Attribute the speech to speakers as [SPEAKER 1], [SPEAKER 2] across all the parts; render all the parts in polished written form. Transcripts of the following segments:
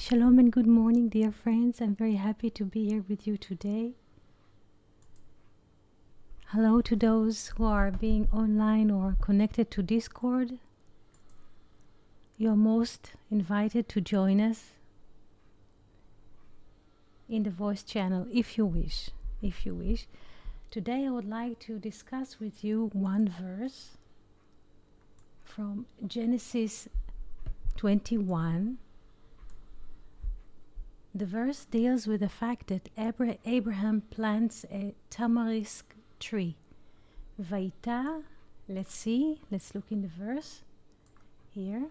[SPEAKER 1] Shalom and good morning, dear friends. I'm very happy to be here with you today. Hello to those who are being online or connected to Discord. You're most invited to join us in the voice channel if you wish. Today I would like to discuss with you one verse from Genesis 21. The verse deals with the fact that Abraham plants a tamarisk tree. Vaita, let's look in the verse here.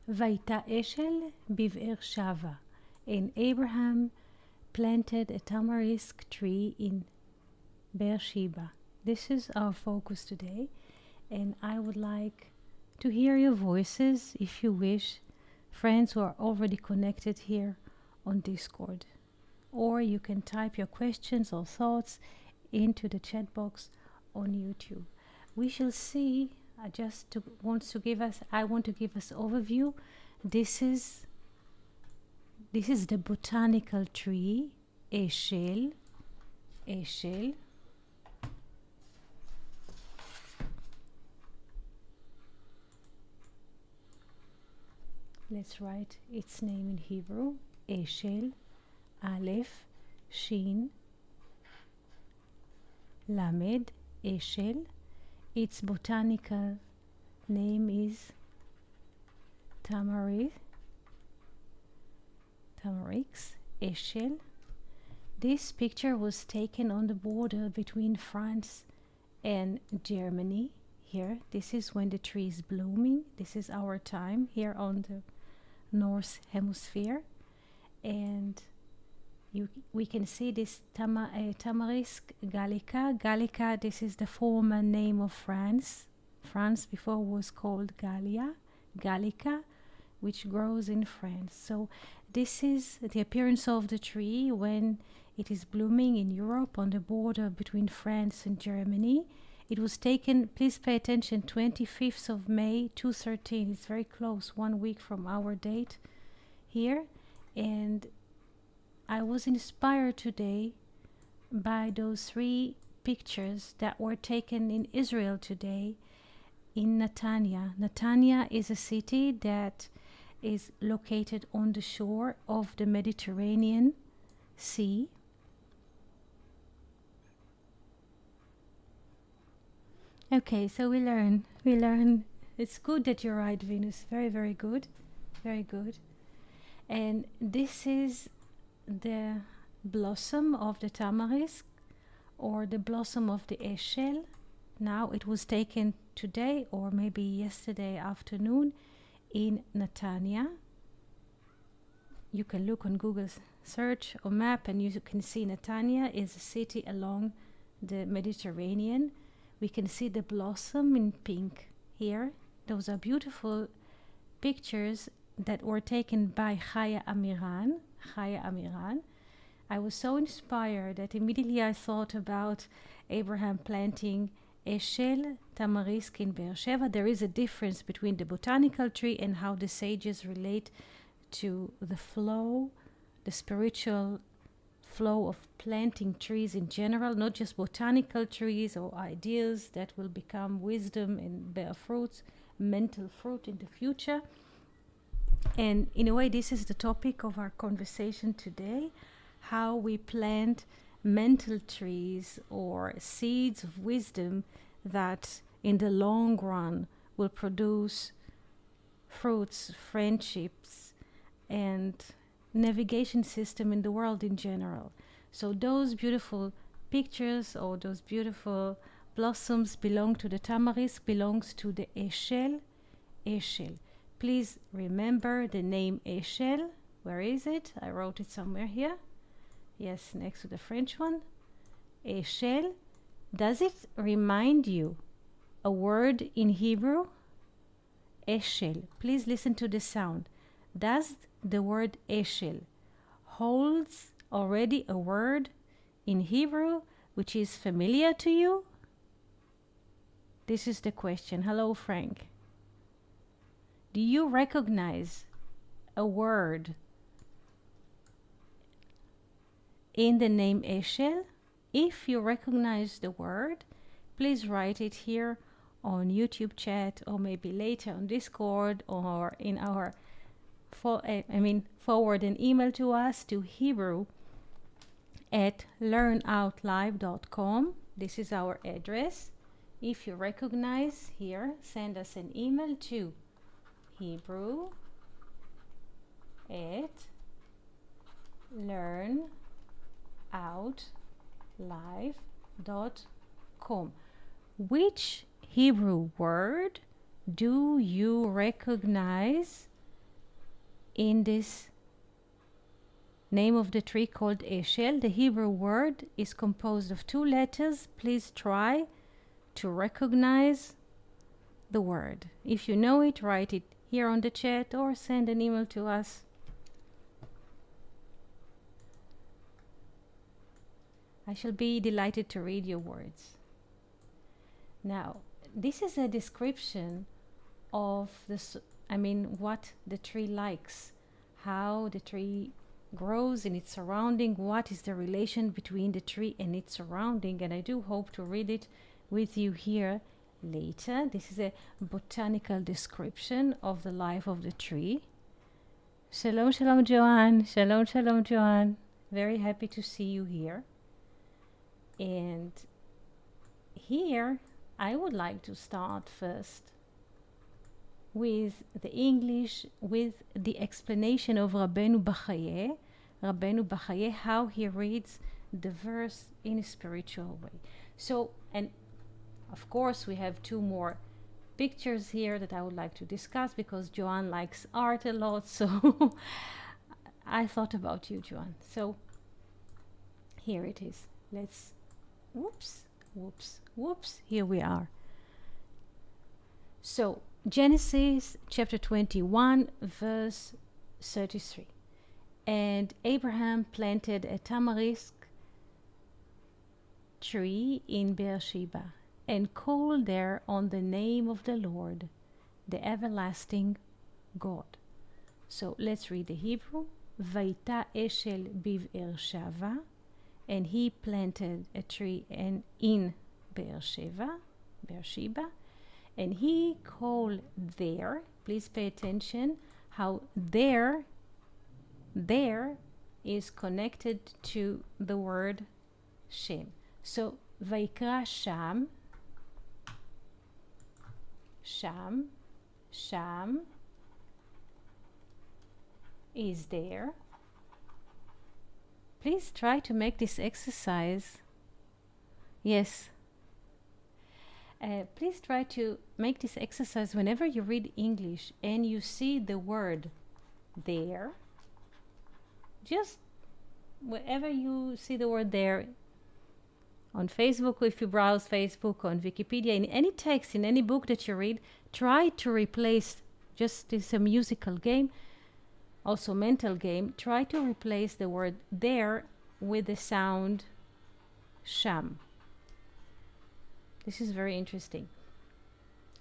[SPEAKER 1] Vaita Eshel biv'er Shava. And Abraham planted a tamarisk tree in Beersheba. This is our focus today, and I would like to hear your voices if you wish, friends who are already connected here on Discord. Or you can type your questions or thoughts into the chat box on YouTube. We shall see. I want to give us overview. This is the botanical tree, Eshel. Let's write its name in Hebrew. Eshel, Aleph, Shin, Lamed, Eshel. Its botanical name is Tamarix, Eshel. This picture was taken on the border between France and Germany. Here, this is when the tree is blooming. This is our time here on the North Hemisphere, and we can see this tamarisk gallica. Gallica, this is the former name of France. France before was called Gallica, which grows in France. So this is the appearance of the tree when it is blooming in Europe on the border between France and Germany. It was taken, please pay attention, 25th of May 2013. It's very close, 1 week from our date here. And I was inspired today by those 3 pictures that were taken in Israel today in Netanya. Netanya is a city that is located on the shore of the Mediterranean Sea. Okay, so we learn. It's good that you're right, Venus. Very, very good. Very good. And this is the blossom of the tamarisk, or the blossom of the eshel. Now it was taken today or maybe yesterday afternoon in Netanya. You can look on Google search or map and you can see Netanya is a city along the Mediterranean. We can see the blossom in pink here. Those are beautiful pictures that were taken by Chaya Amiran. I was so inspired that immediately I thought about Abraham planting Eshel Tamarisk in Beersheba. There is a difference between the botanical tree and how the sages relate to the flow, the spiritual flow of planting trees in general, not just botanical trees or ideas that will become wisdom and bear fruits, mental fruit in the future. And in a way, this is the topic of our conversation today, how we plant mental trees or seeds of wisdom that in the long run will produce fruits, friendships, and navigation system in the world in general. So those beautiful pictures or those beautiful blossoms belong to the tamarisk, belongs to the eshel. Please remember the name eshel. Where is it? I wrote it somewhere here. Yes, next to the French one. Eshel. Does it remind you a word in Hebrew? Eshel. Please listen to the sound. Does the word eshel holds already a word in Hebrew which is familiar to you? This is the question. Hello, Frank. Do you recognize a word in the name Eshel? If you recognize the word, please write it here on YouTube chat, or maybe later on Discord, or in our forward an email to us to hebrew@learnoutlive.com. This is our address. If you recognize here, send us an email to hebrew@learnoutlive.com. Which Hebrew word do you recognize in this name of the tree called Eshel? The Hebrew word is composed of 2 letters. Please try to recognize the word. If you know it, write it here on the chat or send an email to us. I shall be delighted to read your words. Now, this is a description of what the tree likes, how the tree grows in its surrounding, what is the relation between the tree and its surrounding, and I do hope to read it with you here later. This is a botanical description of the life of the tree. Shalom, shalom, Joanne. Shalom, shalom, Joanne. Very happy to see you here. And here I would like to start first with the English, with the explanation of Rabbeinu Bachye, how he reads the verse in a spiritual way. So, and of course we have 2 more pictures here that I would like to discuss because Joanne likes art a lot, so I thought about you, Joanne. So here it is. Let's, whoops, here we are. So Genesis chapter 21 verse 33. And Abraham planted a tamarisk tree in Beersheba and called there on the name of the Lord, the everlasting God. So let's read the Hebrew. Vaita Eshel biv'er and he planted a tree in Beersheba, and he called there, please pay attention how there is connected to the word Shem. So Vaikra Sham is there. Please try to make this exercise. Yes. Please try to make this exercise whenever you read English and you see the word there. Just wherever you see the word there, on Facebook, if you browse Facebook, on Wikipedia, in any text, in any book that you read, try to replace, just as a musical game, also mental game, try to replace the word there with the sound sham. This is very interesting.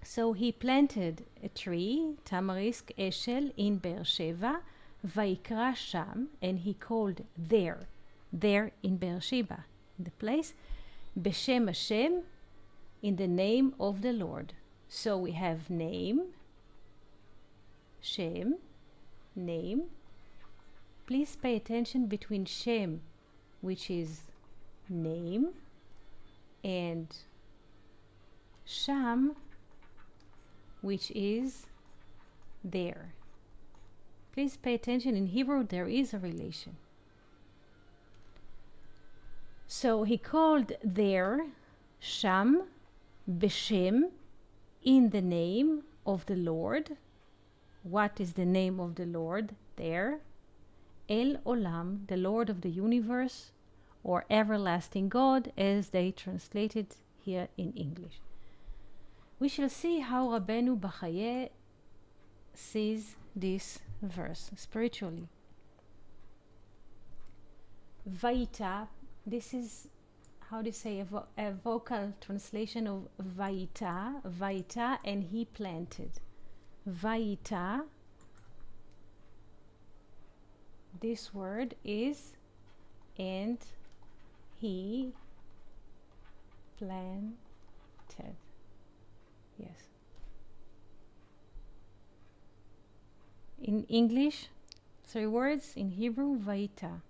[SPEAKER 1] So he planted a tree, tamarisk eshel, in Beersheba, Vaikra Sham, and he called there in Beersheba, in the place, Beshem Hashem, in the name of the Lord. So we have name, Shem, name. Please pay attention between Shem, which is name, and Sham, which is there. Please pay attention. In Hebrew, there is a relation. So he called there Sham, Beshem, in the name of the Lord. What is the name of the Lord there? El Olam, the Lord of the universe, or everlasting God, as they translate it here in English. We shall see how Rabbeinu Bachye sees this verse spiritually. Vaita, this is how to say a vocal translation of Vaita, and he planted. Vaita, this word is and he planted. Yes. In English, 3 words. In Hebrew, Vaita.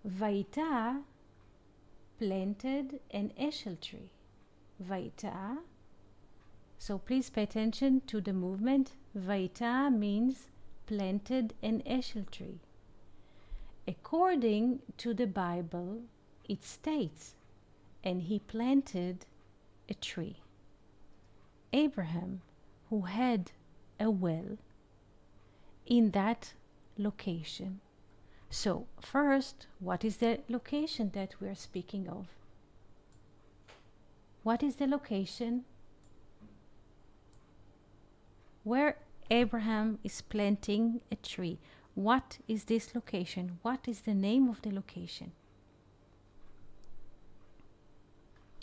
[SPEAKER 1] Vaita planted an eshel tree. Vaita. So please pay attention to the movement. Vaita means planted an eshel tree. According to the Bible, it states, and he planted a tree. Abraham, who had a well in that location. So first, what is the location that we are speaking of? What is the location where Abraham is planting a tree? What is this location? What is the name of the location?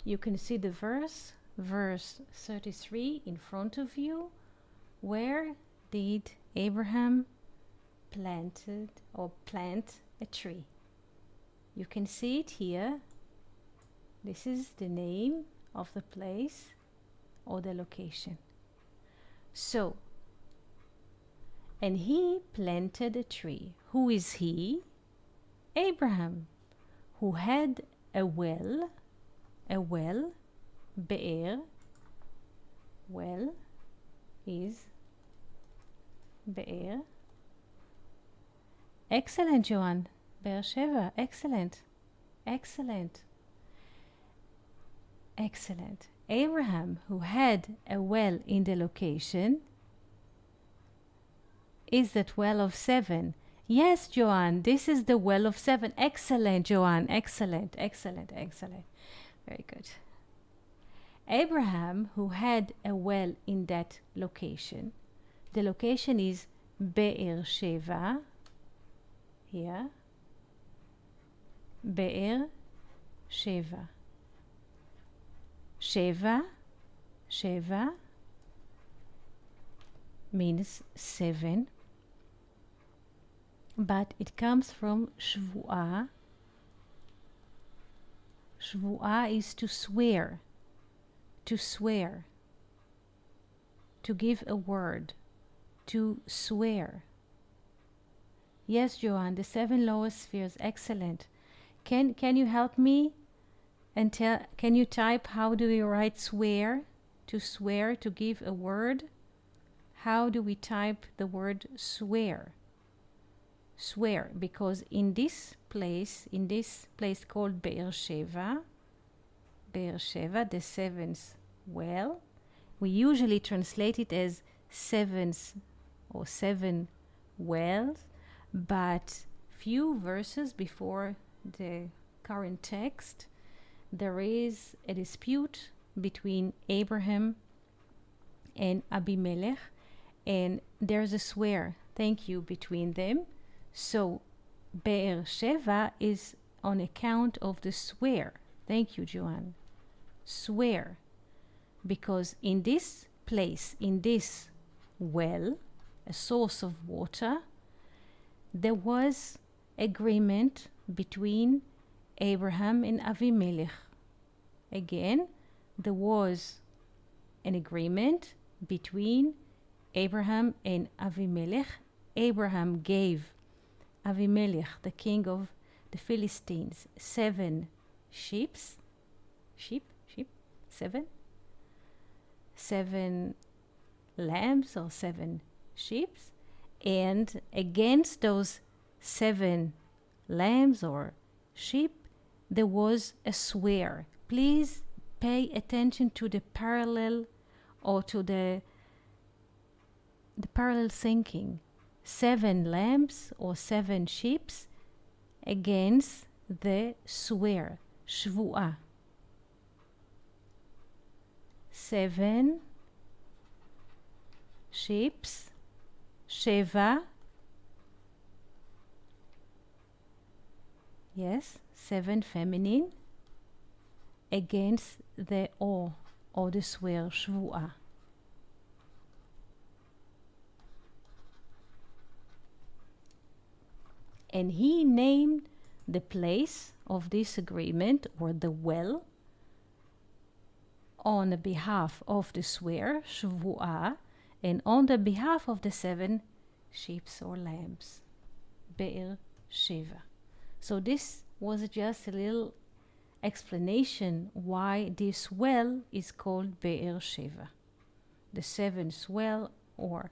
[SPEAKER 1] You can see the verse 33 in front of you. Where did Abraham plant a tree? You can see it here. This is the name of the place or the location. So, and he planted a tree. Who is he? Abraham, who had a well, be'er. Well is be'er. Excellent, Joan. Be'er Sheva. Excellent. Excellent. Excellent. Abraham, who had a well in the location, is that well of 7. Yes, Joan, this is the well of 7. Excellent, Joan. Excellent, excellent, excellent. Very good. Abraham, who had a well in that location, the location is Be'er Sheva. Here. Be'er Sheva. Sheva means 7, but it comes from Shvu'ah. Shvu'ah is to swear, to give a word, to swear. Yes, Joanne, the 7 lowest spheres, excellent. Can you help me and can you type how do we write swear, to give a word? How do we type the word swear? Swear, because in this place called Be'er Sheva, the 7th well, we usually translate it as 7th or 7 wells, but few verses before the current text, there is a dispute between Abraham and Abimelech, and there's a swear, thank you, between them. So Be'er Sheva is on account of the swear. Thank you, Joanne. Swear. Because in this place, in this well, a source of water, there was agreement between Abraham and Avimelech. Again, there was an agreement between Abraham and Avimelech. Abraham gave Avimelech, the king of the Philistines, 7 sheep, 7 lambs or 7 sheep, and against those 7 lambs or sheep, there was a swear. Please pay attention to the parallel or to the parallel thinking. 7 lambs or 7 sheep against the swear, shvu'ah. 7 sheep, sheva. Yes, 7 feminine against the or the swear, shvu'ah. And he named the place of this agreement, or the well, on the behalf of the swear, Shvu'ah, and on the behalf of the 7 sheep or lambs, Be'er Sheva. So this was just a little explanation why this well is called Be'er Sheva, the 7th well, or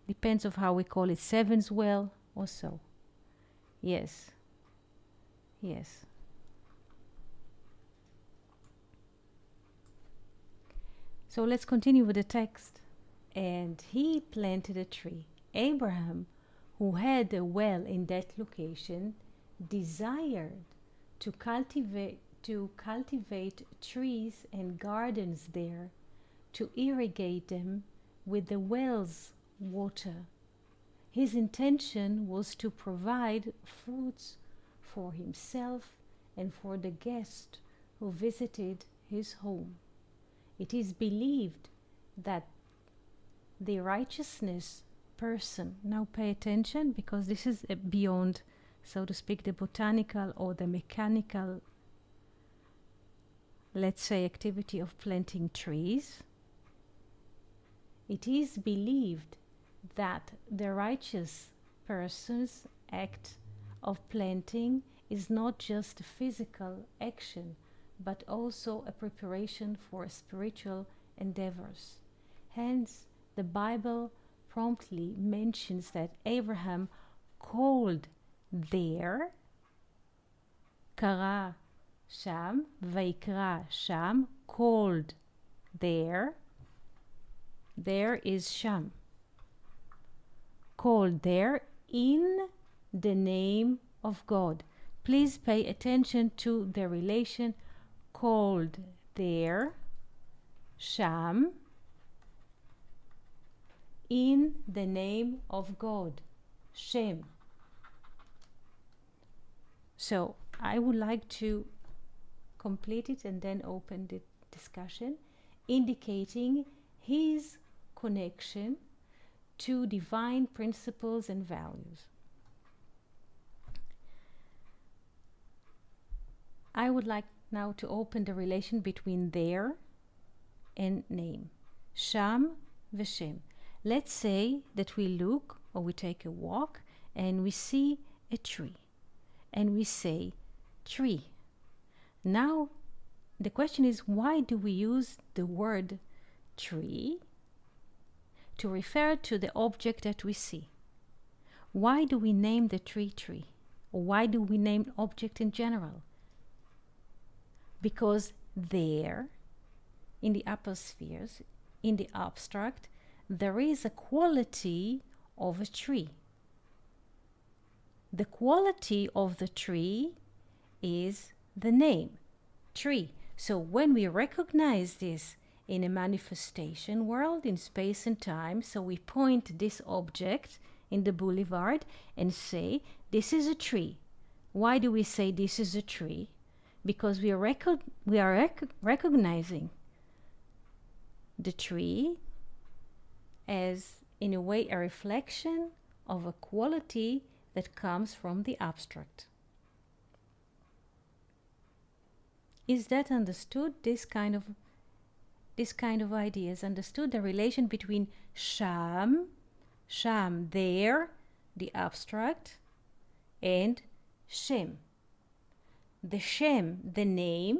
[SPEAKER 1] depends of how we call it, 7th well or so. Yes. Yes. So let's continue with the text. And he planted a tree. Abraham, who had a well in that location, desired to cultivate trees and gardens there, to irrigate them with the well's water. His intention was to provide fruits for himself and for the guest who visited his home. It is believed that the righteousness person, now pay attention because this is beyond, so to speak, the botanical or the mechanical, let's say, activity of planting trees. It is believed that the righteous person's act of planting is not just a physical action, but also a preparation for spiritual endeavors. Hence, the Bible promptly mentions that Abraham called there, kara sham, vaikra sham, called there. There is sham. Called there in the name of God. Please pay attention to the relation called there, sham, in the name of God, Shem. So I would like to complete it and then open the discussion, indicating his connection to divine principles and values. I would like now to open the relation between there and name, Sham v'Shem. Let's say that we look or we take a walk and we see a tree and we say tree. Now the question is, why do we use the word tree to refer to the object that we see? Why do we name the tree tree? Or why do we name object in general? Because there, in the upper spheres, in the abstract, there is a quality of a tree. The quality of the tree is the name, tree. So when we recognize this in a manifestation world, in space and time, so we point this object in the boulevard and say, this is a tree. Why do we say this is a tree? Because we are recognizing the tree as, in a way, a reflection of a quality that comes from the abstract. Is that understood? This kind of ideas understood, the relation between sham, there, the abstract, and Shem. The Shem, the name,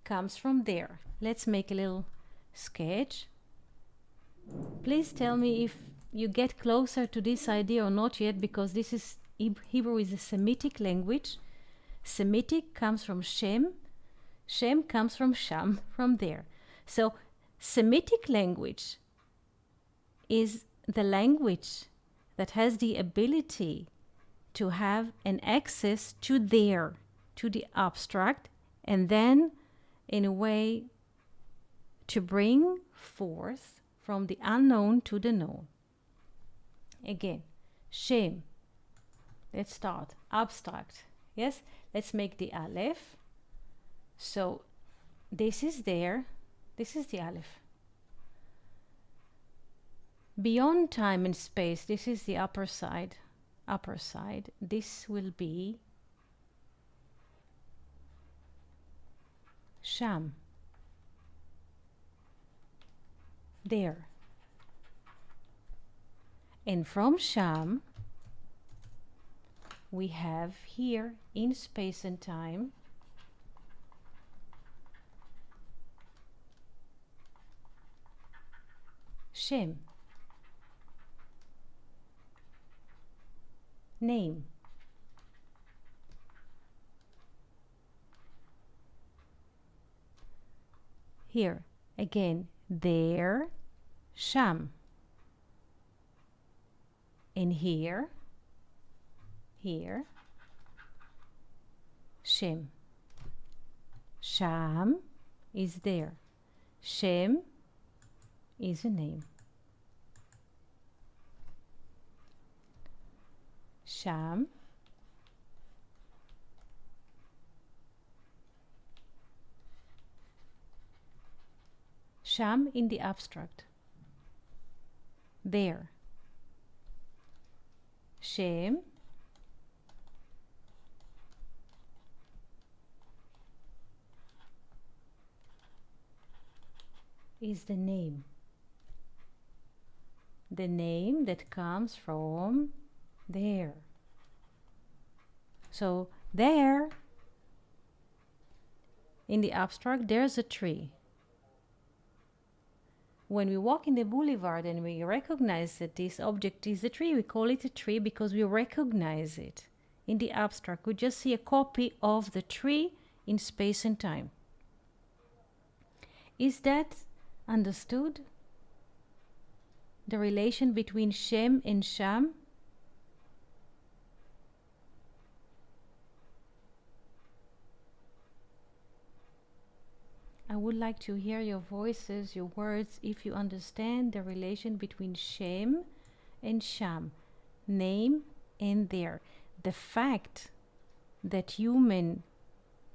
[SPEAKER 1] comes from there. Let's make a little sketch. Please tell me if you get closer to this idea or not yet, because this is Hebrew is a Semitic language. Semitic comes from Shem. Shem comes from Sham, from there. So Semitic language is the language that has the ability to have an access to there, to the abstract, and then in a way to bring forth from the unknown to the known. Again, Shem. Let's start. Abstract. Yes? Let's make the Aleph. So this is there. This is the Aleph. Beyond time and space, this is the upper side. upper side, this will be Sham. There. And from Sham, we have here in space and time Shem. Name. Here again, there, Sham. And here, Shem. Sham is there. Shem is a name. Sham. Sham in the abstract. There. Shem is the name. The name that comes from there. So there, in the abstract, there's a tree. When we walk in the boulevard and we recognize that this object is a tree, we call it a tree because we recognize it. In the abstract, we just see a copy of the tree in space and time. Is that understood? The relation between Shem and Sham? I would like to hear your voices, your words, if you understand the relation between Shem and Sham, name and there. The fact that human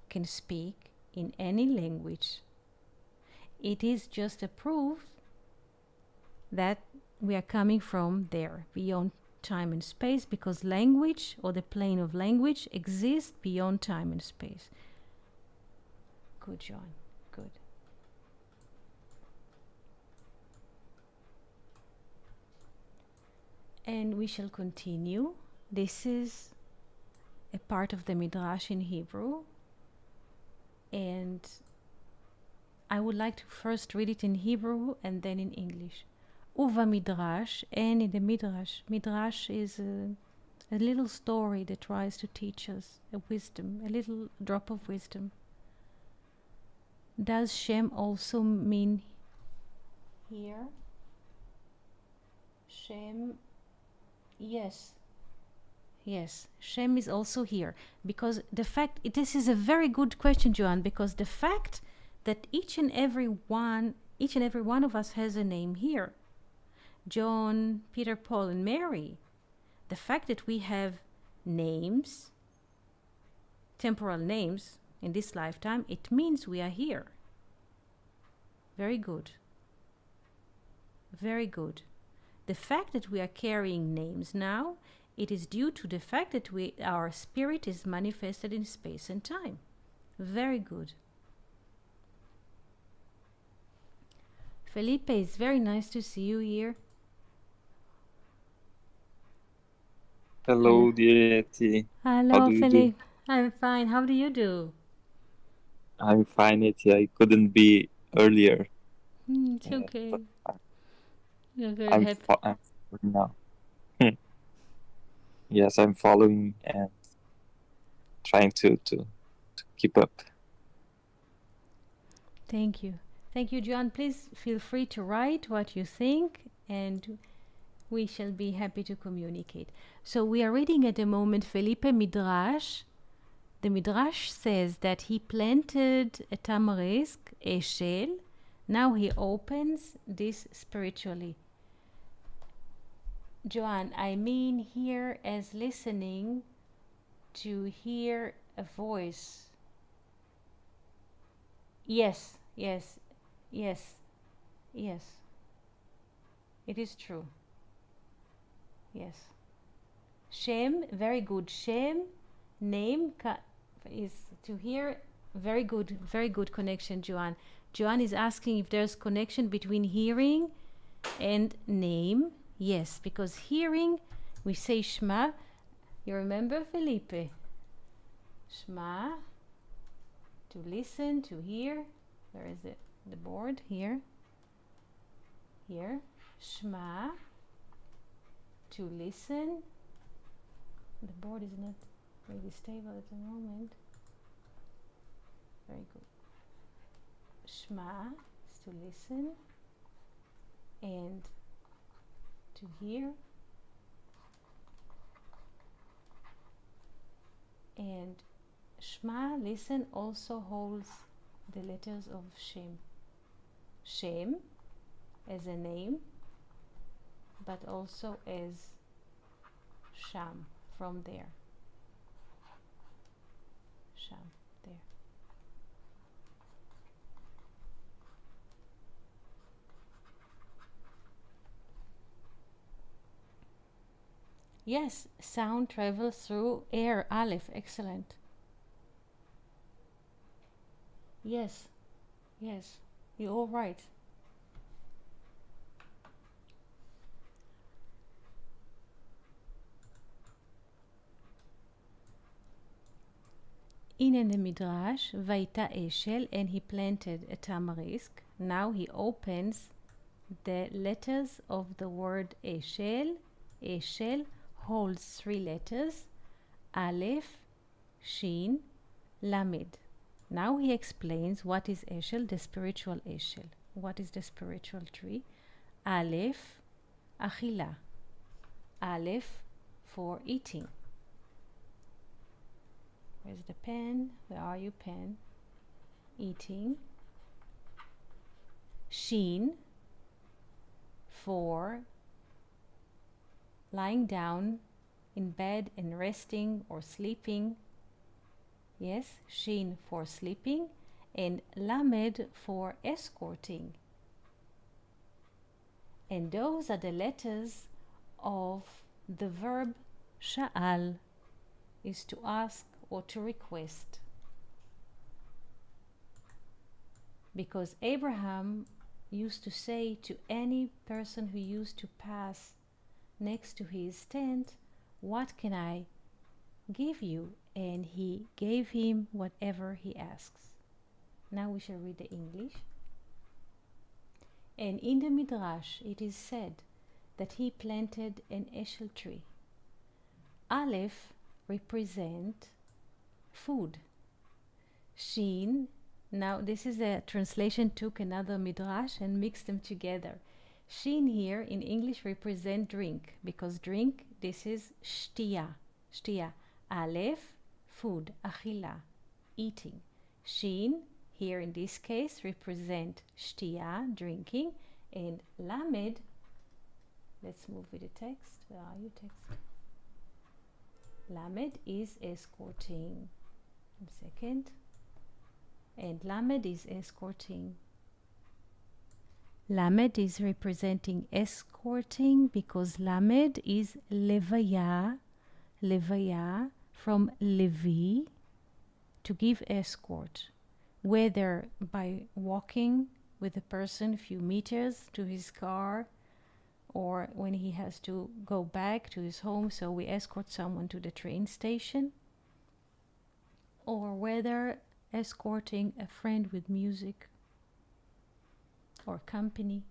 [SPEAKER 1] can speak in any language, it is just a proof that we are coming from there, beyond time and space, because language, or the plane of language, exists beyond time and space. Good, John. Good. And we shall continue. This is a part of the Midrash in Hebrew, and I would like to first read it in Hebrew and then in English. Uva Midrash, and in the Midrash. Midrash is a little story that tries to teach us a wisdom, a little drop of wisdom. Does Shem also mean here? Shem, yes. Yes, Shem is also here. Because the fact, this is a very good question, Joan, because the fact that each and every one of us has a name here. John, Peter, Paul, and Mary. The fact that we have names, temporal names, in this lifetime, it means we are here. Very good. Very good. The fact that we are carrying names now, it is due to the fact that our spirit is manifested in space and time. Very good. Felipe, it's very nice to see you here.
[SPEAKER 2] Hello, dear Eti.
[SPEAKER 1] Hello,
[SPEAKER 2] How do you
[SPEAKER 1] Felipe.
[SPEAKER 2] do?
[SPEAKER 1] I'm fine. How do you do?
[SPEAKER 2] I'm fine, Eti. I couldn't be earlier,
[SPEAKER 1] It's okay.
[SPEAKER 2] but
[SPEAKER 1] You're very
[SPEAKER 2] I'm
[SPEAKER 1] happy.
[SPEAKER 2] I'm following now. Yes, I'm following and trying to keep up.
[SPEAKER 1] Thank you. Thank you, John. Please feel free to write what you think, and we shall be happy to communicate. So we are reading at the moment Felipe Midrash. The Midrash says that he planted a tamarisk, a shell. Now he opens this spiritually. Joan, I mean here as listening to hear a voice. Yes, yes, yes, yes. It is true. Yes. Shem, very good. Shem, name is to hear. Very good connection, Joanne. Joanne is asking if there's connection between hearing and name. Yes, because hearing, we say Shema. You remember, Felipe? Shema, to listen, to hear. Where is it? The board here. Here. Shema, to listen. The board is not really stable at the moment. Very good. Shema is to listen and to hear. And Shema, listen, also holds the letters of Shem. Shem as a name, but also as Sham, from there. Sham, there. Yes, sound travels through air. Aleph, excellent. Yes, yes, you're all right. In the Midrash, Vaita Eshel, and he planted a tamarisk. Now he opens the letters of the word Eshel. Eshel holds 3 letters, Aleph, Shin, Lamed. Now he explains what is Eshel, the spiritual Eshel. What is the spiritual tree? Aleph, Achila. Aleph for eating. Where's the pen? Where are you, pen? Eating. Shin for lying down in bed and resting or sleeping. Yes, Shin for sleeping, and Lamed for escorting. And those are the letters of the verb sha'al, is to ask or to request. Because Abraham used to say to any person who used to pass next to his tent, "What can I give you?" And he gave him whatever he asks. Now we shall read the English. And in the Midrash it is said that he planted an Eshel tree. Aleph represent food. Shin, now this is a translation, took another Midrash and mixed them together. Shin here in English represent drink, because drink, this is shtia. Shtia. Aleph, food, achila, eating. Shin, here in this case, represent shtia, drinking, and lamed, let's move with the text. Where are you, text? Lamed is escorting. A second. And lamed is escorting. Lamed is representing escorting, because lamed is levaya, levaya from Levi, to give escort, whether by walking with a person a few meters to his car, or when he has to go back to his home, so we escort someone to the train station, or whether escorting a friend with music or company.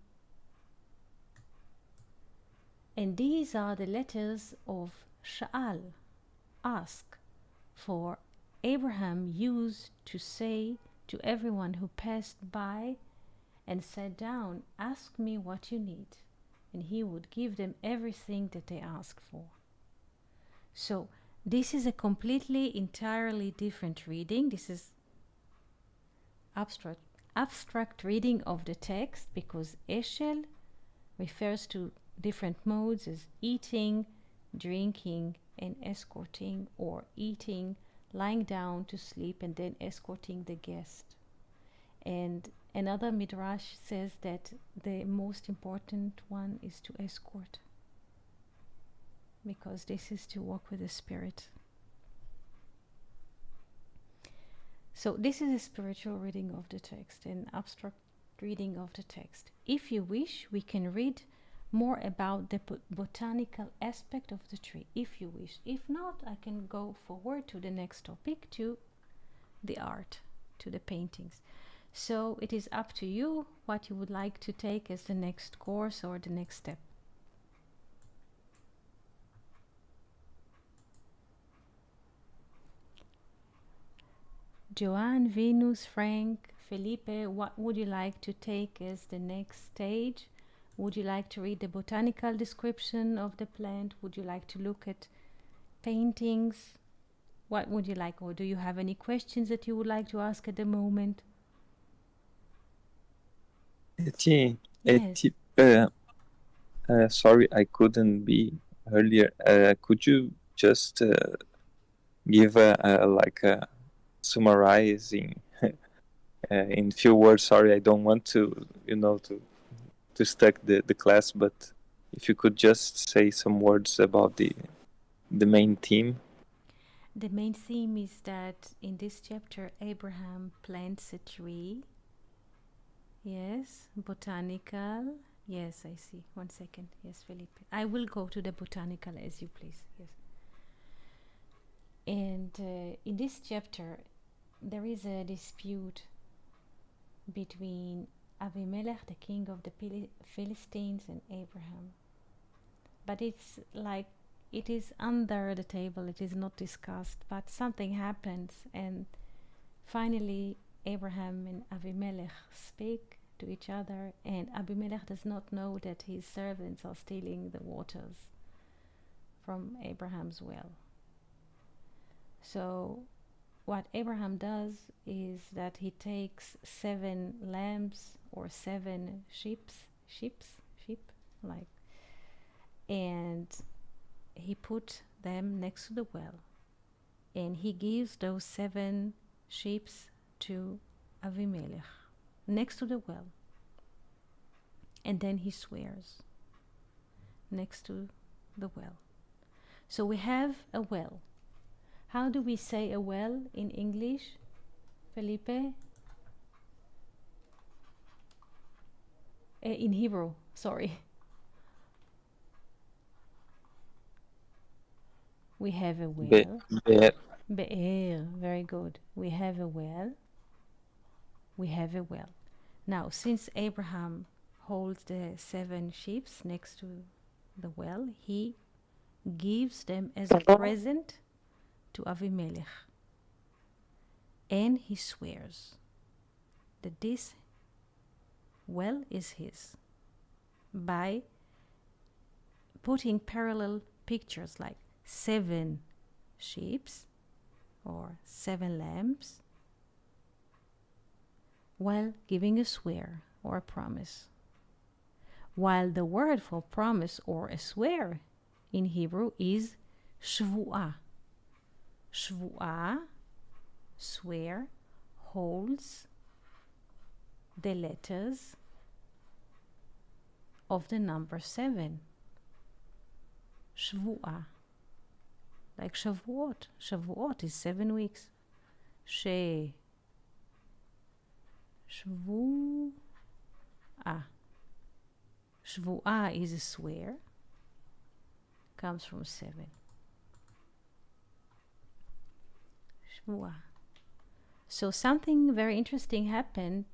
[SPEAKER 1] And these are the letters of Sha'al, ask, for Abraham used to say to everyone who passed by and sat down, "Ask me what you need," and he would give them everything that they asked for. So this is a completely, entirely different reading. This is abstract reading of the text, because Eshel refers to different modes as eating, drinking, and escorting, or eating, lying down to sleep, and then escorting the guest. And another midrash says that the most important one is to escort. because this is to walk with the Spirit. So this is a spiritual reading of the text, an abstract reading of the text. If you wish, we can read more about the botanical aspect of the tree, if you wish. If not, I can go forward to the next topic, to the art, to the paintings. So it is up to you what you would like to take as the next course or the next step. Joanne, Venus, Frank, Felipe, what would you like to take as the next stage? Would you like to read the botanical description of the plant? Would you like to look at paintings? What would you like? Or do you have any questions that you would like to ask at the moment?
[SPEAKER 2] Etienne,
[SPEAKER 1] Yes.
[SPEAKER 2] sorry, I couldn't be earlier. Could you just give a summarizing in few words? Sorry, I don't want to to stack the class, but if you could just say some words about the main theme.
[SPEAKER 1] The main theme is that in this chapter, Abraham plants a tree. Yes, botanical. Yes, I see. 1 second. Yes, Felipe. I will go to the botanical as you please. Yes. And in this chapter, there is a dispute between Avimelech, the king of the Philistines, and Abraham. But it's like it is under the table, it is not discussed, but something happens, and finally Abraham and Avimelech speak to each other, and Abimelech does not know that his servants are stealing the waters from Abraham's well. So what Abraham does is that he takes 7 lambs or 7 sheep, and he put them next to the well, and he gives those 7 sheep to Avimelech next to the well, and then he swears next to the well. So we have a well. How do we say a well in English, Felipe? In Hebrew, sorry. We have a well. Be'er, very good. We have a well. We have a well. Now, since Abraham holds the 7 sheep next to the well, he gives them as a present to Avimelech. And he swears that this well is his by putting parallel pictures like 7 sheep or 7 lambs while giving a swear or a promise. While the word for promise or a swear in Hebrew is shvu'ah. Shvu'ah, swear, holds the letters of the number 7. Shvu'ah. Like Shavuot. Shavuot is 7 weeks. Shvu'ah. Shvu'ah is a swear. Comes from 7. Shvu'ah. So something very interesting happened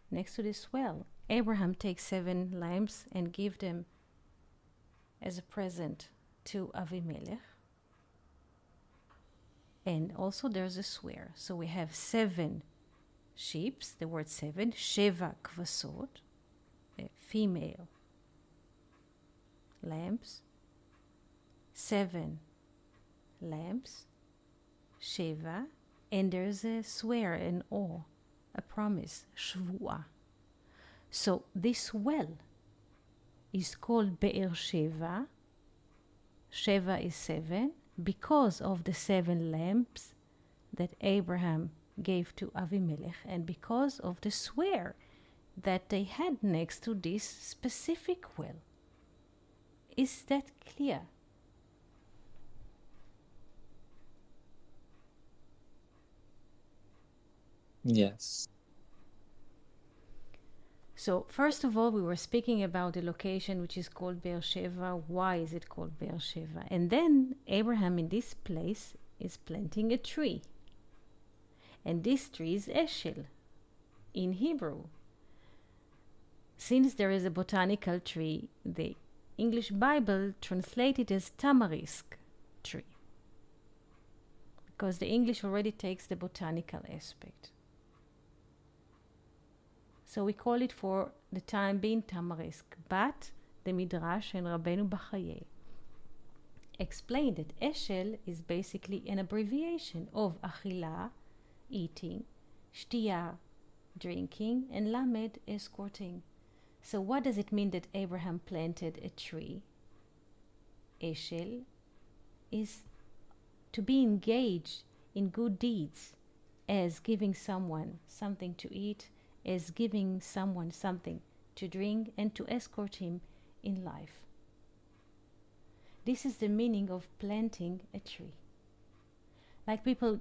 [SPEAKER 1] next to this well. Abraham takes 7 lambs and gives them as a present to Avimelech. And also there's a swear. So we have 7 sheep, the word 7, Sheva Kvasot, female lambs, 7 lambs, Sheva, and there's a swear, an oath, a promise, Shvu'ah. So this well is called Be'er Sheva. Sheva is 7 because of the 7 lambs that Abraham gave to Avimelech and because of the swear that they had next to this specific well. Is that clear?
[SPEAKER 2] Yes.
[SPEAKER 1] So first of all, we were speaking about the location, which is called Beersheba. Why is it called Beersheba? And then Abraham in this place is planting a tree. And this tree is Eshel in Hebrew. Since there is a botanical tree, the English Bible translates it as tamarisk tree, because the English already takes the botanical aspect. So we call it for the time being tamarisk. But the Midrash and Rabbeinu Bachaye explained that Eshel is basically an abbreviation of Achila, eating, Shtiya, drinking, and Lamed, escorting. So what does it mean that Abraham planted a tree? Eshel is to be engaged in good deeds, as giving someone something to eat, as giving someone something to drink, and to escort him in life. This is the meaning of planting a tree. Like people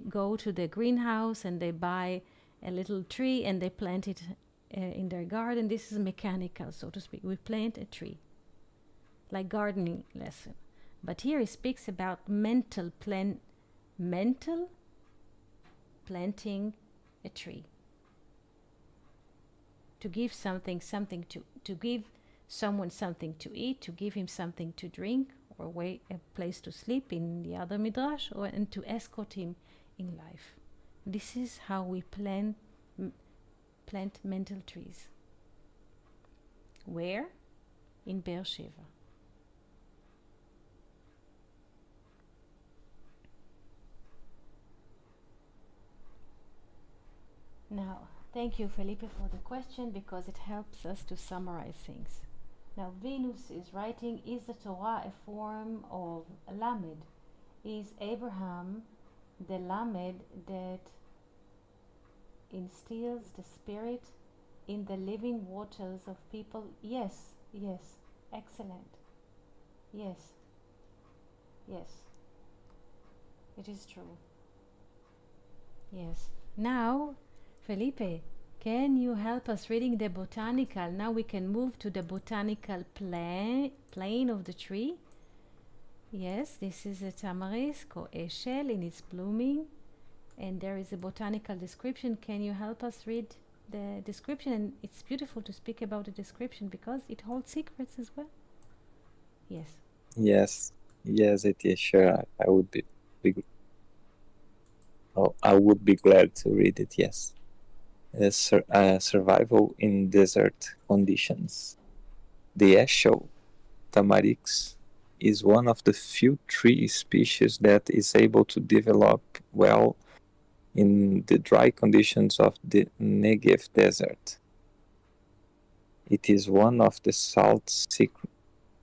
[SPEAKER 1] go to the greenhouse and they buy a little tree and they plant it in their garden. This is mechanical, so to speak. We plant a tree, like gardening lesson. But here he speaks about mental planting a tree. To give something to give someone something to eat, to give him something to drink, or a place to sleep in the other midrash, and to escort him in life. This is how we plant mental trees. Where? In Beersheba. Now, thank you, Felipe, for the question, because it helps us to summarize things. Now, Venus is writing, is the Torah a form of Lamed? Is Abraham the Lamed that instills the spirit in the living waters of people? Yes, excellent. Yes, it is true. Yes. Now, Felipe, can you help us reading the botanical? Now we can move to the botanical plane of the tree. Yes, this is a tamarisk or eshel in its blooming, and there is a botanical description. Can you help us read the description? And it's beautiful to speak about the description because it holds secrets as well. Yes.
[SPEAKER 2] Yes, it is sure. I would be I would be glad to read it. Yes. Survival in desert conditions. The Eshel tamarix is one of the few tree species that is able to develop well in the dry conditions of the Negev desert. It is one of the salt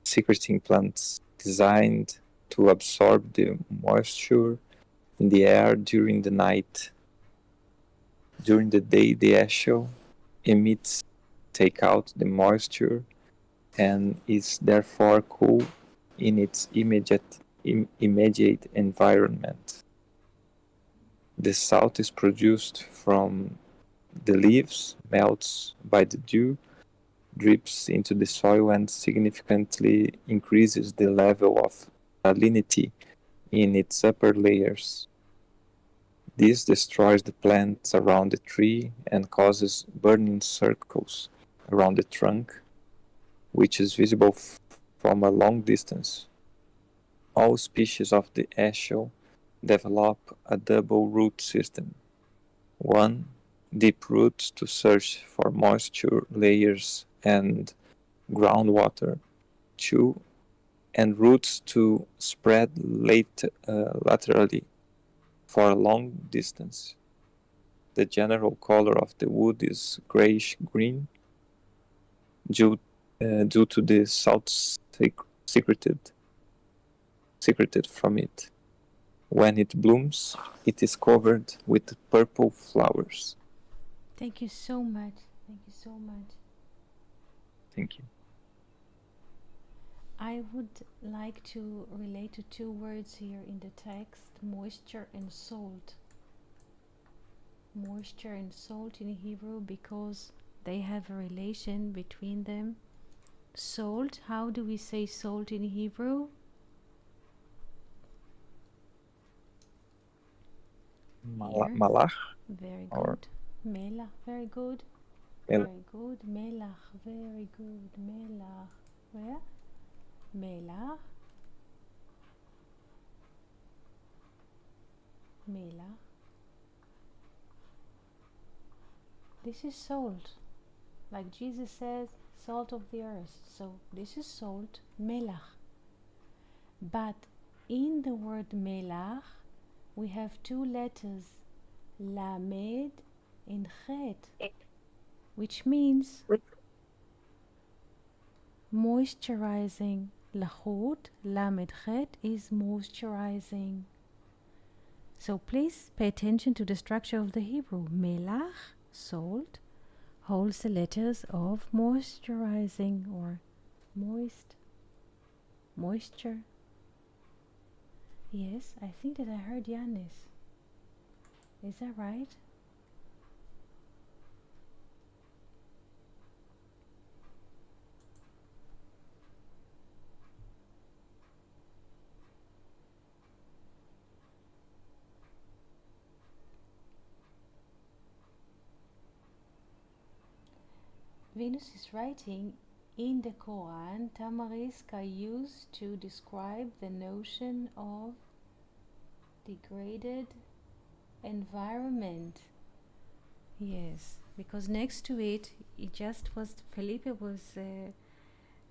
[SPEAKER 2] secreting plants designed to absorb the moisture in the air during the night. During the day, the eshel emits take out the moisture and is therefore cool in its immediate environment. The salt is produced from the leaves, melts by the dew, drips into the soil, and significantly increases the level of salinity in its upper layers. This destroys the plants around the tree and causes burning circles around the trunk, which is visible from a long distance. All species of the eshel develop a double root system. One, deep roots to search for moisture layers and groundwater. Two, and roots to spread laterally for a long distance. The general color of the wood is grayish-green due to the salt secreted from it. When it blooms, it is covered with purple flowers.
[SPEAKER 1] Thank you so much.
[SPEAKER 2] Thank you.
[SPEAKER 1] I would like to relate to two words here in the text, moisture and salt. moisture and salt in Hebrew because they have a relation between them. Salt, how do we say salt in Hebrew? Here.
[SPEAKER 2] Malach.
[SPEAKER 1] Very
[SPEAKER 2] Or
[SPEAKER 1] good. Melach, very good.
[SPEAKER 2] Mel-
[SPEAKER 1] Very good. Melach, very good. Melach. Where? Melach. Melach. This is salt. Like Jesus says, salt of the earth. So this is salt, melach. But in the word melach, we have two letters, lamed and chet, which means moisturizing. Lachut, lamed chet, is moisturizing. So please pay attention to the structure of the Hebrew. Melach, salt, holds the letters of moisturizing or moisture. Yes, I think that I heard Yanis. Is that right? Venus is writing in the Quran, tamarisk are used to describe the notion of degraded environment. Yes, because next to it, Felipe was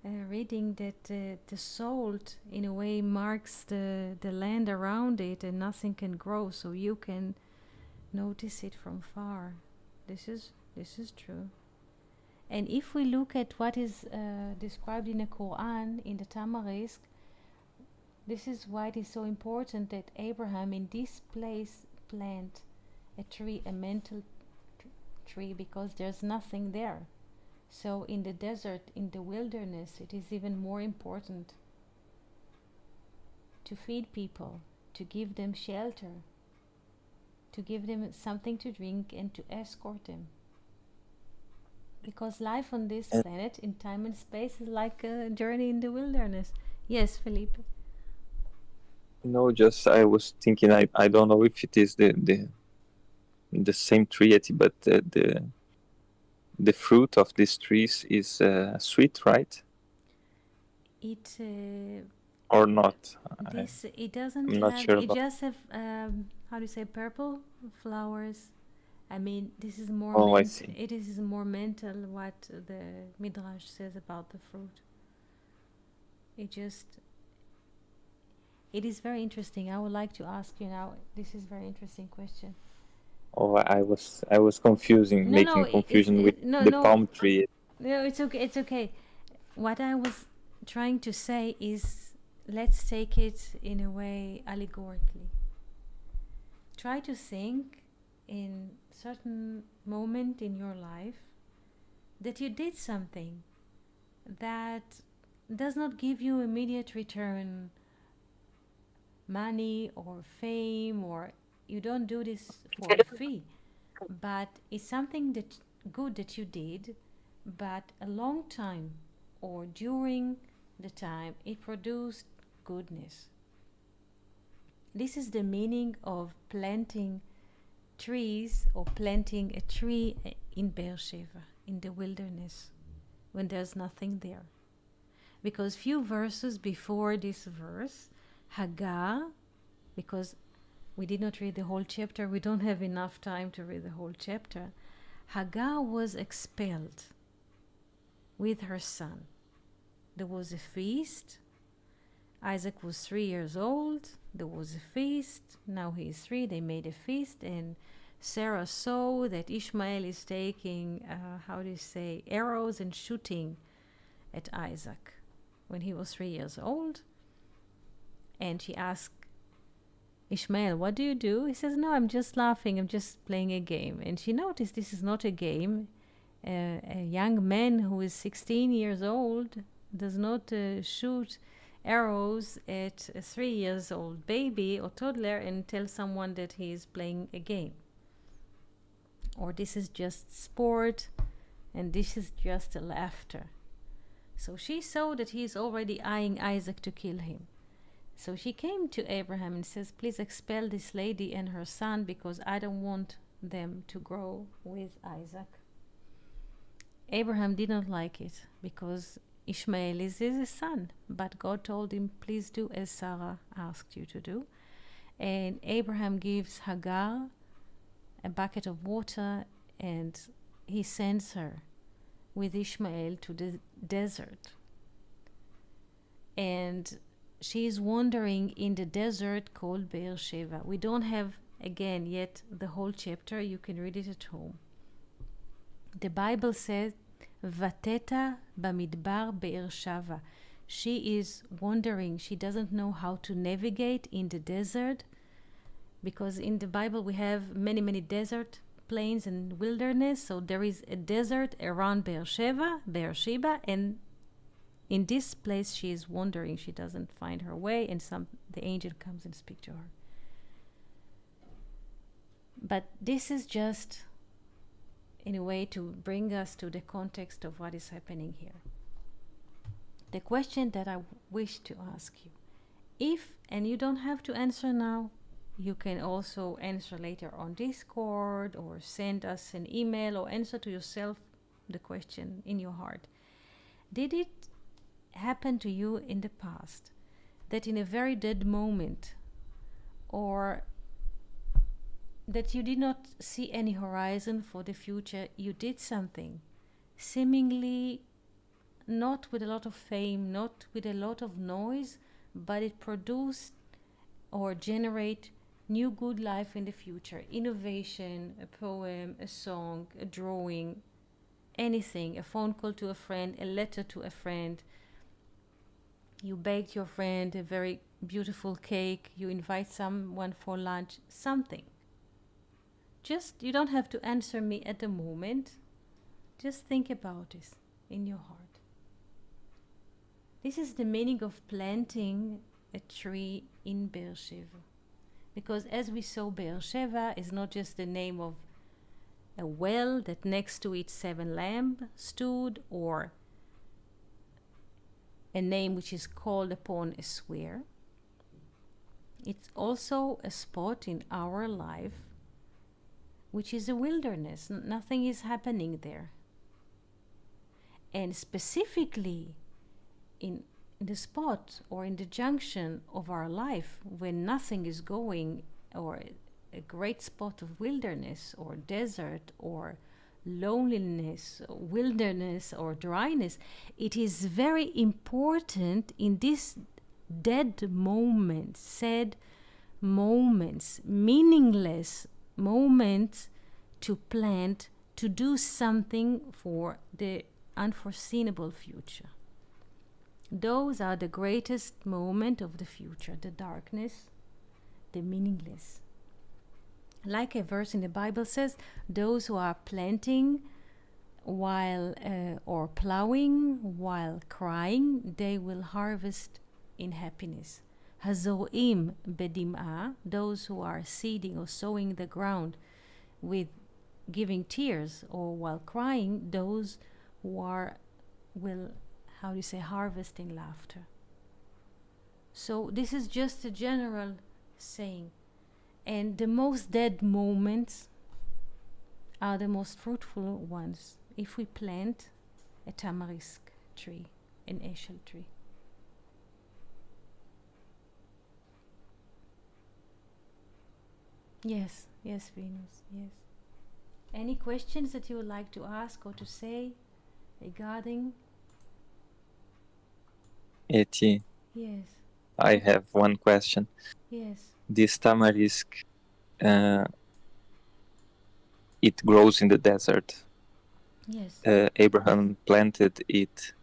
[SPEAKER 1] reading that the salt in a way marks the land around it and nothing can grow, so you can notice it from far. This is true. And if we look at what is described in the Quran, in the Tamarisk, this is why it is so important that Abraham in this place plant a tree, a mental tree, because there's nothing there. So in the desert, in the wilderness, it is even more important to feed people, to give them shelter, to give them something to drink and to escort them. Because life on this planet in time and space is like a journey in the wilderness. Yes, Felipe.
[SPEAKER 2] No, just I was thinking. I don't know if it is the same tree, but the fruit of these trees is sweet, right?
[SPEAKER 1] It
[SPEAKER 2] Or not?
[SPEAKER 1] it doesn't
[SPEAKER 2] I'm not
[SPEAKER 1] have.
[SPEAKER 2] sure
[SPEAKER 1] It
[SPEAKER 2] about.
[SPEAKER 1] just have how do you say, purple flowers. I mean, this is more.
[SPEAKER 2] Oh, I see.
[SPEAKER 1] It is more mental what the Midrash says about the fruit. It is very interesting. I would like to ask you now. This is a very interesting question.
[SPEAKER 2] Oh, I was confusing, making confusion with the palm tree.
[SPEAKER 1] No, it's okay. It's okay. What I was trying to say is, let's take it in a way allegorically. Try to think in certain moment in your life that you did something that does not give you immediate return, money or fame, or you don't do this for a fee, but it's something that good that you did, but a long time or during the time it produced goodness. This is the meaning of planting trees or planting a tree in Beersheba, in the wilderness, when there's nothing there. Because few verses before this verse, Hagar, because we did not read the whole chapter, we don't have enough time to read the whole chapter. Hagar was expelled with her son. There was a feast. Isaac was 3 years old. There was a feast. Now he is 3. They made a feast, and Sarah saw that Ishmael is taking, arrows and shooting at Isaac when he was 3 years old. And she asked Ishmael, what do you do? He says, no, I'm just laughing. I'm just playing a game. And she noticed this is not a game. A young man who is 16 years old does not shoot arrows at a 3 years old baby or toddler and tell someone that he is playing a game. or this is just sport, and this is just a laughter. So she saw that he is already eyeing Isaac to kill him. So she came to Abraham and says, please expel this lady and her son, because I don't want them to grow with Isaac. Abraham did not like it, because Ishmael is his son, but God told him, please do as Sarah asked you to do. And Abraham gives Hagar a bucket of water, and he sends her with Ishmael to the desert. And she is wandering in the desert called Beersheba. We don't have, again, yet the whole chapter. You can read it at home. The Bible says, Vateta bamidbar Beersheva. She is wandering. She doesn't know how to navigate in the desert, because in the Bible we have many, many desert plains and wilderness. So there is a desert around Beersheba, and in this place she is wandering. She doesn't find her way, and the angel comes and speaks to her. But this is just in a way to bring us to the context of what is happening here. The question that I wish to ask you, and you don't have to answer now, you can also answer later on Discord, or send us an email, or answer to yourself the question in your heart. Did it happen to you in the past that in a very dead moment, or that you did not see any horizon for the future, you did something seemingly not with a lot of fame, not with a lot of noise, but it produced or generate new good life in the future, innovation, a poem, a song, a drawing, anything, a phone call to a friend, a letter to a friend. You baked your friend a very beautiful cake, you invite someone for lunch, something. Just, you don't have to answer me at the moment. Just think about this in your heart. This is the meaning of planting a tree in Beersheba. Because as we saw, Beersheba is not just the name of a well that next to it 7 lambs stood, or a name which is called upon a swear. It's also a spot in our life which is a wilderness. Nothing is happening there. And specifically in the spot or in the junction of our life when nothing is going, or a great spot of wilderness or desert or loneliness, wilderness or dryness, it is very important in this dead moments, sad moments, meaningless moments, to plant, to do something for the unforeseeable future. Those are the greatest moment of the future, the darkness, the meaningless. Like a verse in the Bible says, those who are planting while or plowing while crying, they will harvest in happiness. Hazorim bedim'ah, those who are seeding or sowing the ground with giving tears or while crying, those who will harvest in laughter. So this is just a general saying. And the most dead moments are the most fruitful ones if we plant a tamarisk tree, an eshel tree. Yes, Venus, yes. Any questions that you would like to ask or to say regarding?
[SPEAKER 2] Eti,
[SPEAKER 1] Yes.
[SPEAKER 2] I have one question.
[SPEAKER 1] Yes.
[SPEAKER 2] This tamarisk, it grows in the desert.
[SPEAKER 1] Yes.
[SPEAKER 2] Abraham planted it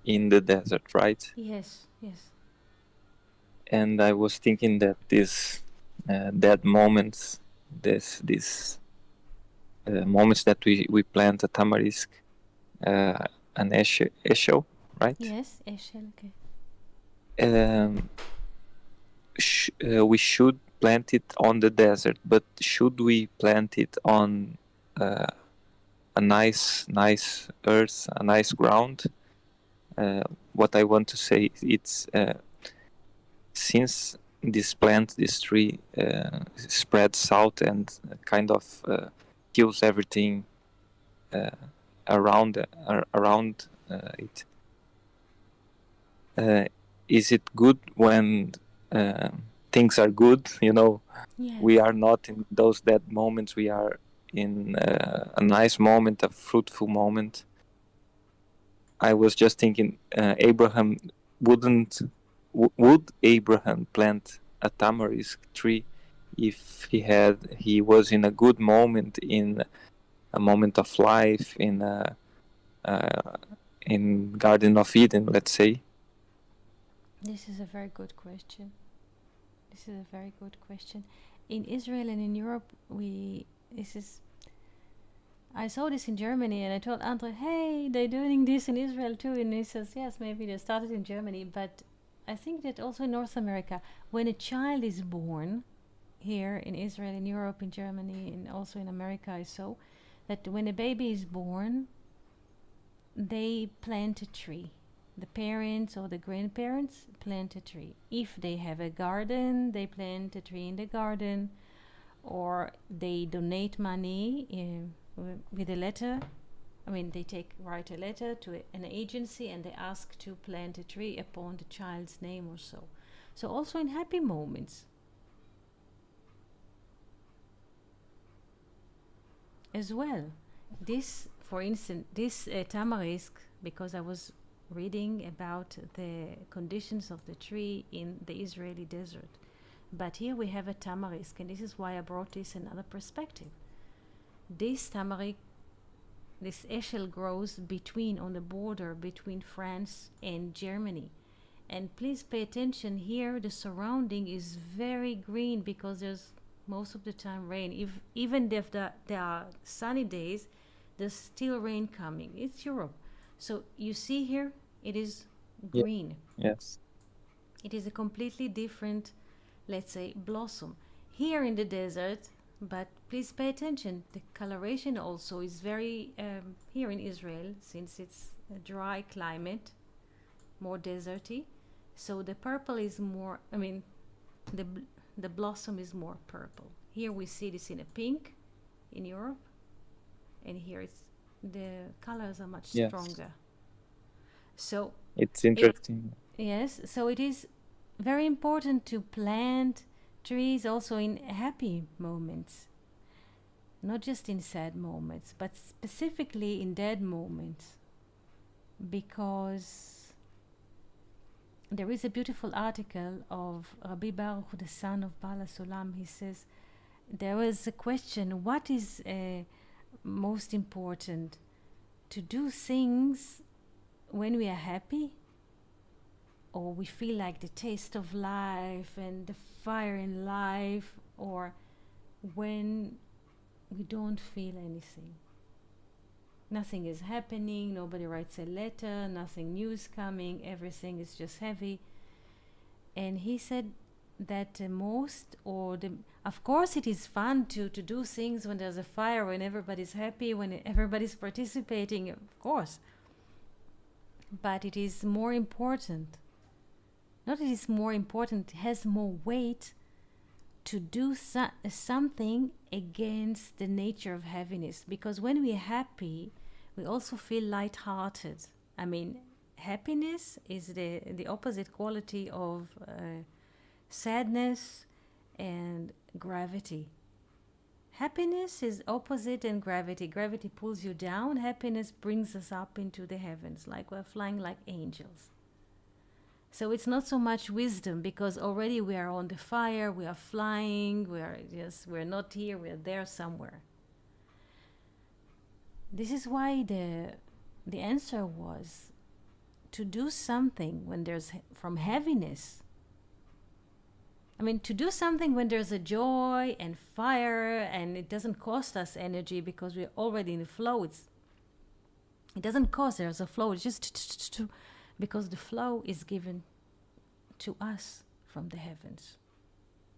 [SPEAKER 2] in the desert, right?
[SPEAKER 1] Yes.
[SPEAKER 2] And I was thinking that these dead moments, these moments that we plant a tamarisk, an eshel, right?
[SPEAKER 1] Yes, eshel, okay.
[SPEAKER 2] We should plant it on the desert, but should we plant it on a nice earth, a nice ground. What I want to say, it's since this plant, this tree, spreads out and kind of kills everything around it. Is it good when things are good? You know,
[SPEAKER 1] Yes.
[SPEAKER 2] we are not in those dead moments. We are in a nice moment, a fruitful moment. I was just thinking, Abraham would Abraham plant a tamarisk tree if he was in a good moment, in a moment of life, in Garden of Eden, let's say?
[SPEAKER 1] This is a very good question. This is a very good question. In Israel and in Europe, I saw this in Germany, and I told Andre, hey, they're doing this in Israel too. And he says, yes, maybe they started in Germany, but I think that also in North America, when a child is born, here in Israel, in Europe, in Germany, and also in America, I saw that when a baby is born, they plant a tree. The parents or the grandparents plant a tree. If they have a garden, they plant a tree in the garden, or they donate money with a letter. I mean, they write a letter to an agency and they ask to plant a tree upon the child's name or so. So also in happy moments as well. This, for instance, this tamarisk, because I was reading about the conditions of the tree in the Israeli desert. But here we have a tamarisk, and this is why I brought this another perspective. This tamarisk, this eshel grows on the border between France and Germany. And please pay attention here, the surrounding is very green because there's most of the time rain. Even if there are sunny days, there's still rain coming. It's Europe. So you see here, it is green.
[SPEAKER 2] Yes.
[SPEAKER 1] It is a completely different, let's say, blossom. Here in the desert, but please pay attention, the coloration also is very, here in Israel, since it's a dry climate, more deserty, so the purple is more, the blossom is more purple. Here we see this in a pink in Europe, and here the colors are much stronger. So
[SPEAKER 2] it's interesting.
[SPEAKER 1] Yes, so it is very important to plant trees also in happy moments, not just in sad moments, but specifically in dead moments, because there is a beautiful article of Rabbi Baruch, the son of Baal HaSulam. He says there was a question: what is most important, to do things when we are happy, or we feel like the taste of life and the fire in life, or when we don't feel anything? Nothing is happening, nobody writes a letter, nothing new is coming, everything is just heavy. And he said that of course it is fun to do things when there's a fire, when everybody's happy, when everybody's participating, of course. But it is more important, not it is more important, it has more weight to do something against the nature of heaviness. Because when we're happy, we also feel lighthearted. I mean, happiness is the opposite quality of sadness and gravity. Happiness is opposite in gravity. Gravity pulls you down. Happiness brings us up into the heavens, like we're flying like angels. So it's not so much wisdom, because already we are on the fire, we are flying, we're not here, we're there somewhere. This is why the answer was to do something when there's from heaviness. I mean, to do something when there's a joy and fire, and it doesn't cost us energy because we're already in the flow. It doesn't cost, there's a flow. It's just because the flow is given to us from the heavens.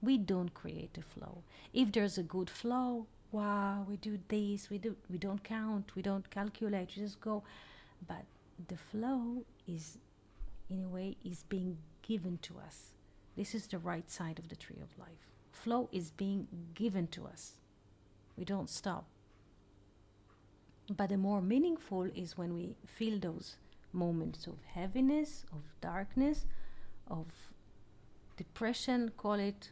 [SPEAKER 1] We don't create the flow. If there's a good flow, wow, we do this, we don't count, we don't calculate, we just go. But the flow is, in a way, is being given to us. This is the right side of the tree of life. Flow is being given to us. We don't stop. But the more meaningful is when we feel those moments of heaviness, of darkness, of depression, call it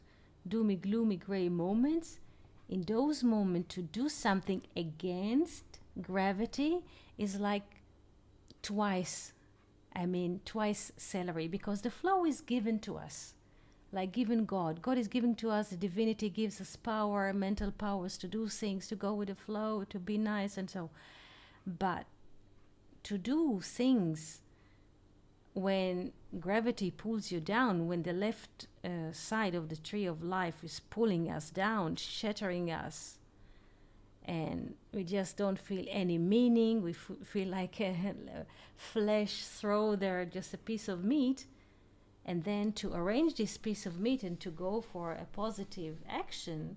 [SPEAKER 1] doomy, gloomy, gray moments. In those moments, to do something against gravity is like twice salary, because the flow is given to us, like given God. God is giving to us, the divinity gives us power, mental powers to do things, to go with the flow, to be nice and so. But to do things when gravity pulls you down, when the left side of the tree of life is pulling us down, shattering us, and we just don't feel any meaning, we feel like a flesh throw there, just a piece of meat, and then to arrange this piece of meat and to go for a positive action,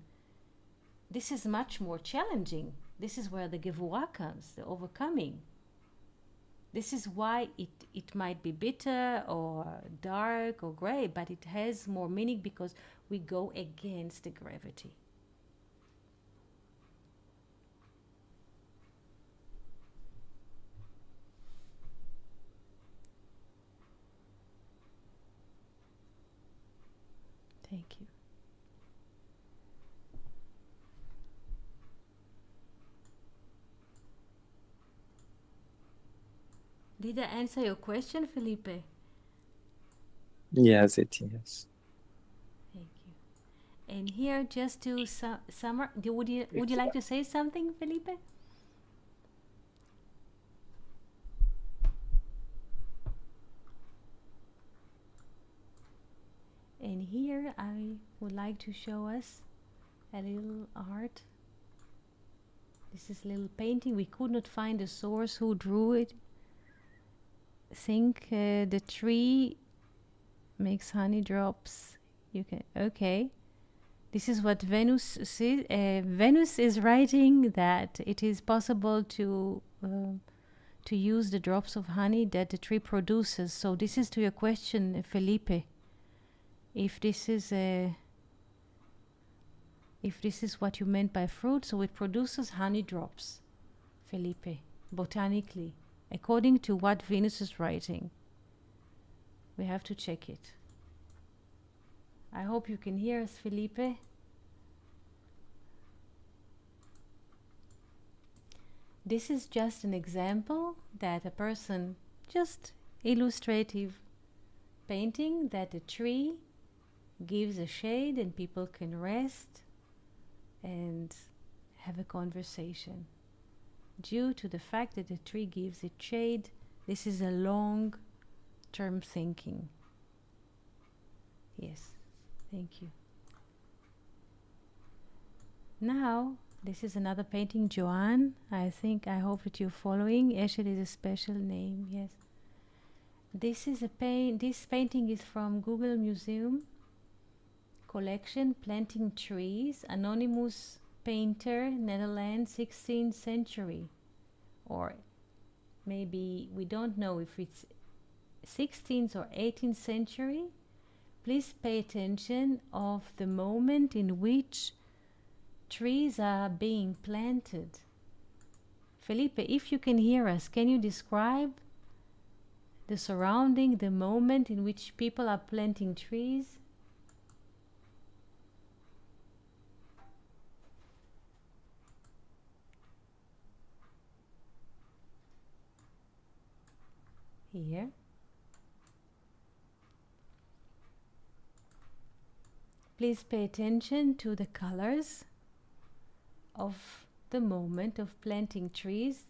[SPEAKER 1] this is much more challenging. This is where the gevurah comes, the overcoming. This is why it might be bitter or dark or gray, but it has more meaning because we go against the gravity. Thank you. Did I answer your question, Felipe?
[SPEAKER 2] Yes, it is.
[SPEAKER 1] Thank you. And here, just to summarize, would you like to say something, Felipe? And here, I would like to show us a little art. This is a little painting. We could not find the source who drew it. Think the tree makes honey drops. You can, okay. This is what Venus says. Venus is writing that it is possible to use the drops of honey that the tree produces. So this is to your question, Felipe. If this is what you meant by fruit, so it produces honey drops, Felipe, botanically, according to what Venus is writing. We have to check it. I hope you can hear us, Felipe. This is just an example that a person, just illustrative painting, that a tree gives a shade and people can rest and have a conversation. Due to the fact that the tree gives it shade, this is a long-term thinking. Yes, thank you. Now, this is another painting, Joanne. I hope that you're following. Eshed is a special name, yes. This is this painting is from Google Museum collection, Planting Trees, anonymous painter, Netherlands, 16th century. Or maybe we don't know if it's 16th or 18th century. Please pay attention of the moment in which trees are being planted. Felipe, if you can hear us, can you describe the surrounding, the moment in which people are planting trees? Here. Please pay attention to the colors of the moment of planting trees.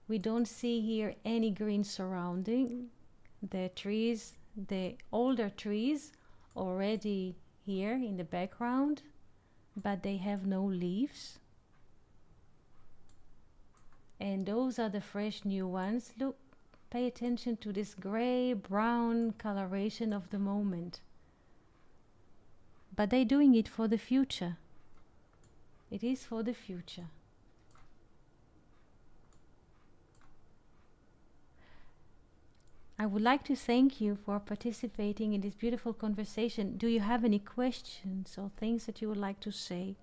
[SPEAKER 1] We don't see here any green surrounding the trees, the older trees already here in the background, but they have no leaves. And those are the fresh new ones. Look, pay attention to this gray brown coloration of the moment. But they're doing it for the future. It is for the future. I would like to thank you for participating in this beautiful conversation. Do you have any questions or things that you would like to say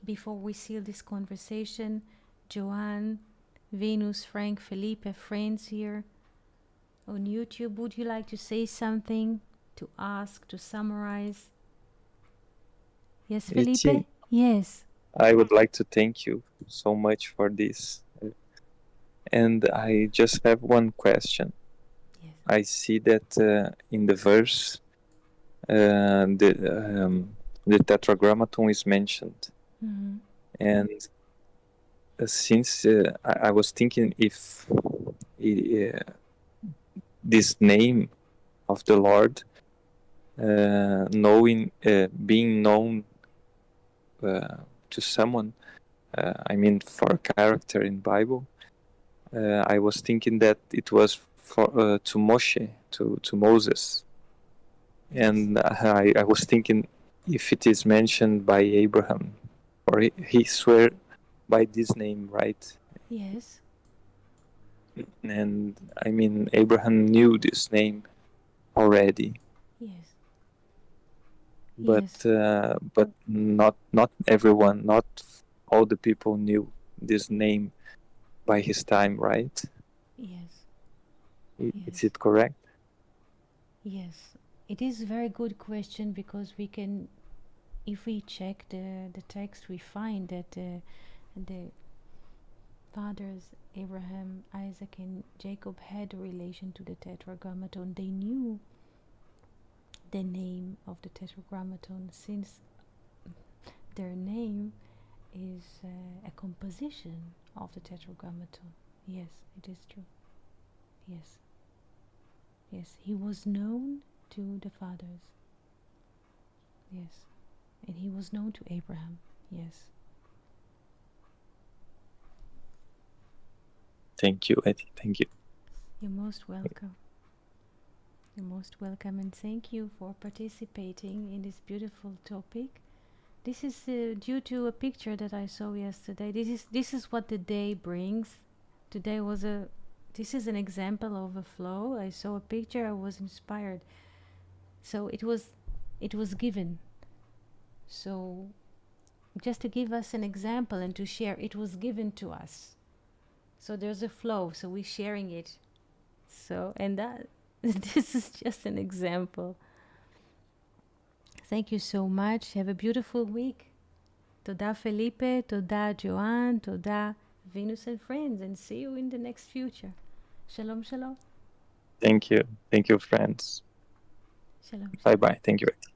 [SPEAKER 1] before we seal this conversation? Joanne, Venus, Frank, Felipe, friends here on YouTube, would you like to say something, to ask, to summarize? Yes, Felipe?
[SPEAKER 2] Richie,
[SPEAKER 1] Yes.
[SPEAKER 2] I would like to thank you so much for this. And I just have one question.
[SPEAKER 1] Yes.
[SPEAKER 2] I see that in the verse, the tetragrammaton is mentioned.
[SPEAKER 1] Mhm.
[SPEAKER 2] And since I was thinking if this name of the Lord, being known to someone, I mean for a character in Bible, I was thinking that it was for to Moshe, to Moses, and I was thinking if it is mentioned by Abraham, or he swear by this name, right?
[SPEAKER 1] Yes.
[SPEAKER 2] And I mean Abraham knew this name already,
[SPEAKER 1] Yes.
[SPEAKER 2] but
[SPEAKER 1] Yes.
[SPEAKER 2] not everyone, not all the people knew this name by his time, right?
[SPEAKER 1] Yes.
[SPEAKER 2] Is
[SPEAKER 1] Yes.
[SPEAKER 2] it correct?
[SPEAKER 1] Yes. It is a very good question because we can, if we check the text, we find that the fathers Abraham, Isaac, and Jacob had a relation to the Tetragrammaton. They knew the name of the Tetragrammaton since their name is a composition of the Tetragrammaton. Yes, it is true. Yes. Yes, he was known to the fathers. Yes. And he was known to Abraham. Yes.
[SPEAKER 2] Thank you, Eddie. Thank you.
[SPEAKER 1] You're most welcome. You're most welcome, and thank you for participating in this beautiful topic. This is due to a picture that I saw yesterday. This is what the day brings. Today was a. This is an example of a flow. I saw a picture. I was inspired. So it was given. So just to give us an example and to share, it was given to us. So there's a flow. So we're sharing it. So and that this is just an example. Thank you so much. Have a beautiful week. Toda Felipe, toda Joanne, toda Venus and friends, and see you in the next future. Shalom, shalom.
[SPEAKER 2] Thank you. Thank you, friends.
[SPEAKER 1] Shalom,
[SPEAKER 2] Bye
[SPEAKER 1] shalom.
[SPEAKER 2] bye. Thank you, Eddie.